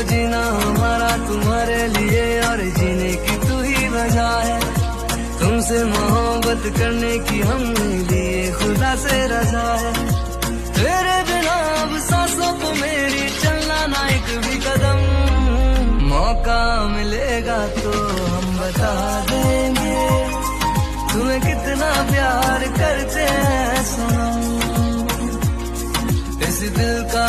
जीना हमारा तुम्हारे लिए और जीने की तू ही वजह है। तुमसे मोहब्बत करने की हमने लिए खुदा से रजा है। तेरे बिना अब सांसों को मेरी चलना ना एक भी कदम। मौका मिलेगा तो हम बता देंगे तुम्हें कितना प्यार करते हैं सनम। इस दिल का